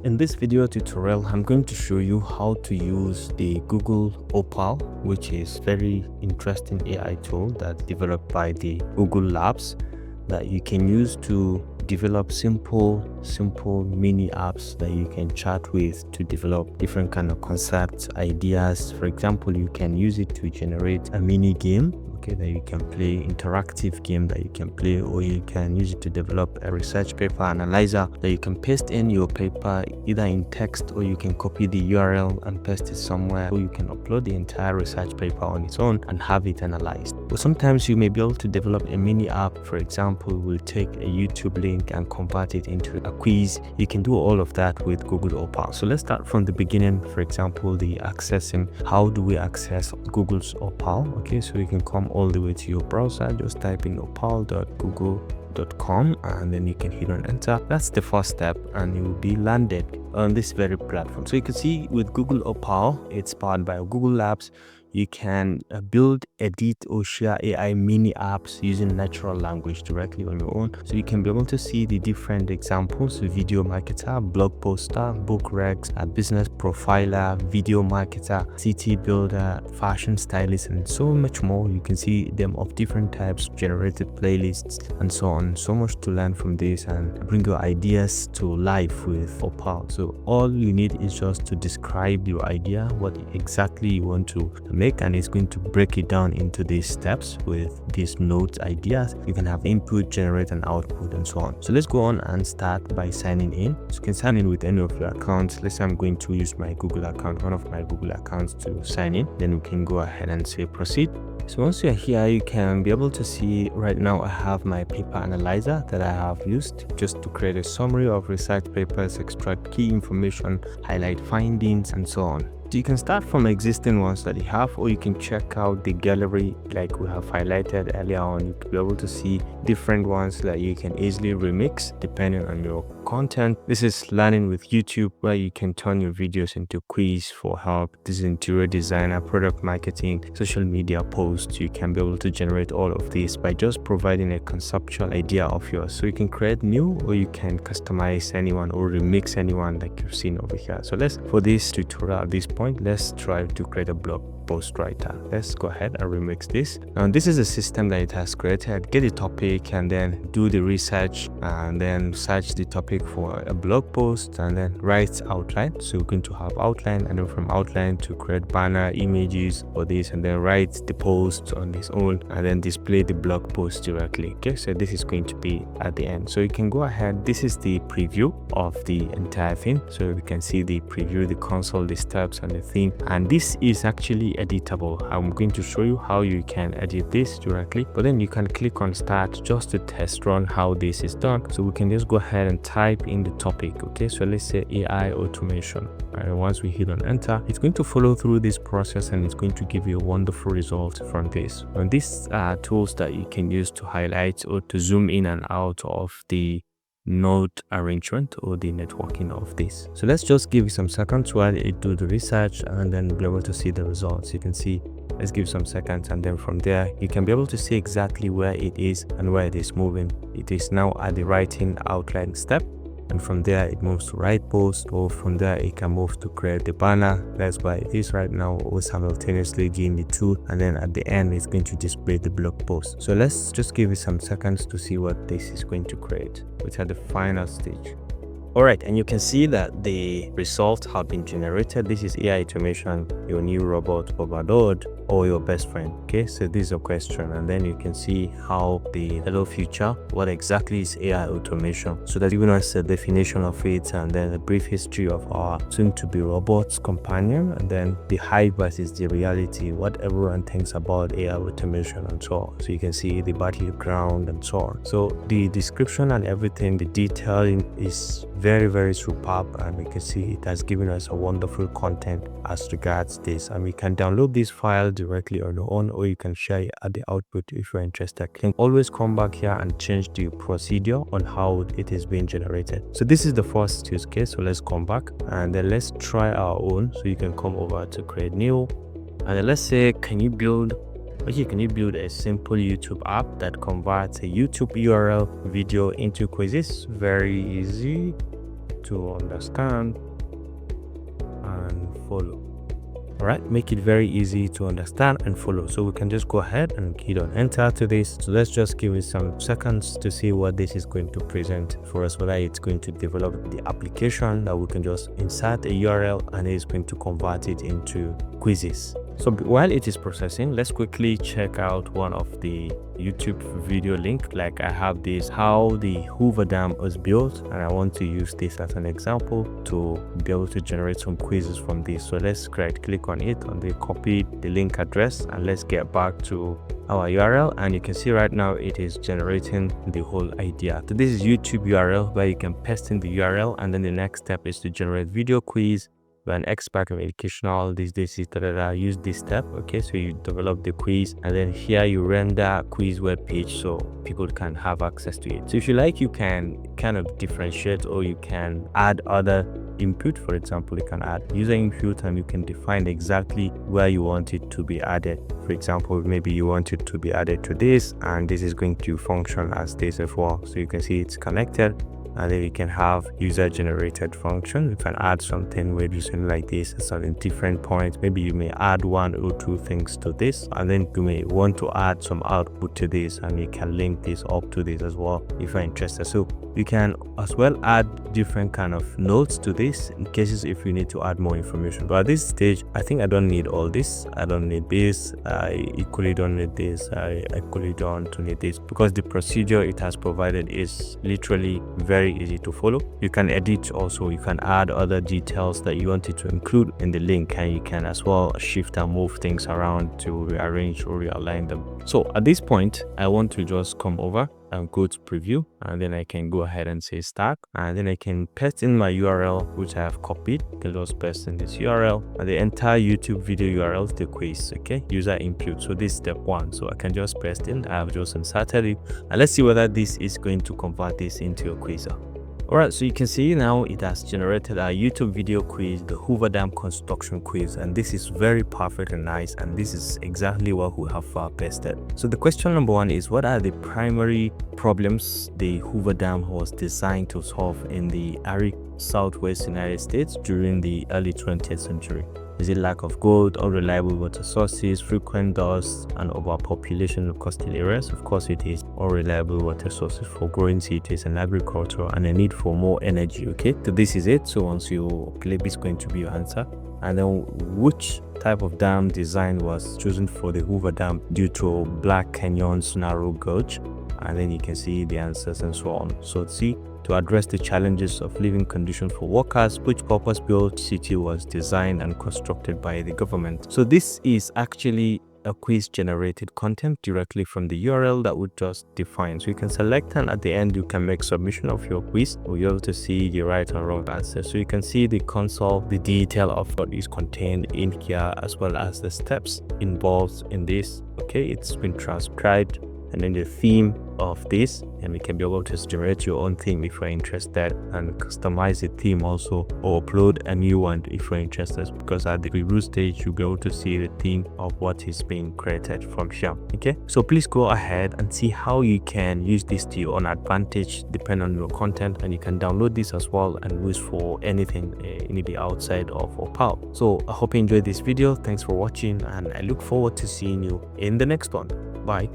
In this video tutorial, I'm going to show you how to use the Google Opal, which is very interesting AI tool that's developed by the Google Labs that you can use to develop simple mini apps that you can chat with to develop different kind of concepts, ideas. For example, you can use it to generate a mini game, okay, that you can play, interactive game that you can play, or you can use it to develop a research paper analyzer that you can paste in your paper either in text, or you can copy the URL and paste it somewhere, or you can upload the entire research paper on its own and have it analyzed. But sometimes you may be able to develop a mini app. For example, we'll take a YouTube link and convert it into a quiz. You can do all of that with Google Opal. So let's start from the beginning. For example, the accessing. How do we access Google's Opal? Okay, so you can come all the way to your browser, just type in opal.google.com and then you can hit on enter. That's the first step and you will be landed on this very platform. So you can see with Google Opal, it's powered by Google Labs. You can build, edit, or share AI mini apps using natural language directly on your own. So you can be able to see the different examples: video marketer, blog poster, book recs, a business profiler, video marketer, city builder, fashion stylist, and so much more. You can see them of different types, generated playlists, and so on. So much to learn from this and bring your ideas to life with Opal. So all you need is just to describe your idea, what exactly you want to make, and it's going to break it down into these steps with these notes, ideas. You can have input, generate an output, and so on. So let's go on and start by signing in. So you can sign in with any of your accounts. Let's say I'm going to use my Google account, one of my Google accounts, to sign in. Then we can go ahead and say proceed. So once you're here, you can be able to see right now I have my paper analyzer that I have used just to create a summary of research papers, extract key information, highlight findings, and so on. So you can start from existing ones that you have, or you can check out the gallery like we have highlighted earlier on. You can be able to see different ones that you can easily remix depending on your content. This is learning with YouTube, where you can turn your videos into quiz for help. This is interior designer, product marketing, social media posts. You can be able to generate all of this by just providing a conceptual idea of yours. So you can create new, or you can customize anyone or remix anyone like you've seen over here. So for this tutorial at this point, let's try to create a blog post writer. Let's go ahead and remix this. Now this is a system that it has created. Get a topic and then do the research and then search the topic for a blog post and then write outline. So we're going to have outline, and then from outline to create banner images for this, and then write the post on its own and then display the blog post directly. Okay, so this is going to be at the end. So you can go ahead. This is the preview of the entire thing. So we can see the preview, the console, the steps, and the theme. And this is actually editable. I'm going to show you how you can edit this directly, but then you can click on start just to test run how this is done. So we can just go ahead and type in the topic. Okay, so let's say AI automation, and once we hit on enter, it's going to follow through this process and it's going to give you a wonderful result from this. And these are tools that you can use to highlight or to zoom in and out of the node arrangement or the networking of this. So let's just give it some seconds while it do the research and then be able to see the results. You can see, let's give some seconds, and then from there you can be able to see exactly where it is and where it is moving. It is now at the writing outline step, and from there it moves to write post, or from there it can move to create the banner. That's why it is right now, or simultaneously doing the two, and then at the end it's going to display the blog post. So let's just give it some seconds to see what this is going to create, which are the final stage. Alright, and you can see that the results have been generated. This is AI automation, your new robot overload, or your best friend. Okay, so this is a question, and then you can see how the hello future, what exactly is AI automation. So that's giving us a definition of it, and then a brief history of our soon-to-be robots companion, and then the hype versus the reality, what everyone thinks about AI automation, and so on. So you can see the battleground and so on. So the description and everything, the detailing is very superb, and we can see it has given us a wonderful content as regards this, and we can download this file directly on your own, or you can share it at the output if you're interested. You can always come back here and change the procedure on how it is being generated. So this is the first use case. So let's come back and then let's try our own. So you can come over to create new, and then let's say, can you build a simple YouTube app that converts a YouTube URL video into quizzes? Very easy to understand and follow. All right, make it very easy to understand and follow. So we can just go ahead and hit on enter to this. So let's just give it some seconds to see what this is going to present for us, whether it's going to develop the application that we can just insert a URL and it's going to convert it into quizzes. So while it is processing, let's quickly check out one of the YouTube video link. Like I have this, how the Hoover Dam was built, and I want to use this as an example to be able to generate some quizzes from this. So let's click on it, on the copy the link address, and let's get back to our URL, and you can see right now it is generating the whole idea. So this is YouTube URL where you can paste in the URL, and then the next step is to generate video quiz. An expert of educational use this step. Okay, so you develop the quiz, and then here you render quiz web page so people can have access to it. So if you like, you can kind of differentiate, or you can add other input. For example, you can add user input, and you can define exactly where you want it to be added. For example, maybe you want it to be added to this, and this is going to function as this as well. So you can see it's connected. And then you can have user generated function. You can add something where you something like this at some different points. Maybe you may add one or two things to this, and then you may want to add some output to this, and you can link this up to this as well if you're interested. So you can as well add different kind of notes to this in cases if you need to add more information. But at this stage, I think I don't need all this. I don't need this. I equally don't need this. I equally don't need this, because the procedure it has provided is literally very easy to follow. You can edit also. You can add other details that you wanted to include in the link, and you can as well shift and move things around to rearrange or realign them. So at this point, I want to just come over and go to preview, and then I can go ahead and say start, and then I can paste in my URL which I have copied. I can just paste in this URL, and the entire YouTube video URL is the quiz. Okay, user input. So this is step one. So I can just paste in. I have just inserted it, and let's see whether this is going to convert this into a quiz. Alright, so you can see now it has generated our YouTube video quiz, the Hoover Dam construction quiz, and this is very perfect and nice, and this is exactly what we have pasted. So the question number one is, what are the primary problems the Hoover Dam was designed to solve in the arid southwest United States during the early 20th century? Is it lack of gold, unreliable water sources, frequent dust, and overpopulation of coastal areas? Of course it is. Unreliable water sources for growing cities and agriculture, and a need for more energy. Okay, so this is it. So once you click, it's going to be your answer. And then which type of dam design was chosen for the Hoover Dam due to Black Canyon's narrow gauge? And then you can see the answers and so on. So see, to address the challenges of living conditions for workers, which purpose-built city was designed and constructed by the government. So this is actually a quiz generated content directly from the URL that we just defined. So you can select, and at the end you can make submission of your quiz, or you're able to see the right and wrong answer. So you can see the console, the detail of what is contained in here, as well as the steps involved in this. Okay, it's been transcribed, and then the theme of this, and we can be able to generate your own theme if you're interested, and customize the theme also, or upload a new one if you're interested, because at the review stage you'll be able to see the theme of what is being created from here. Okay, so please go ahead and see how you can use this to your own advantage depending on your content, and you can download this as well and use for anything maybe outside of Opal. So I hope you enjoyed this video. Thanks for watching, and I look forward to seeing you in the next one. Bye.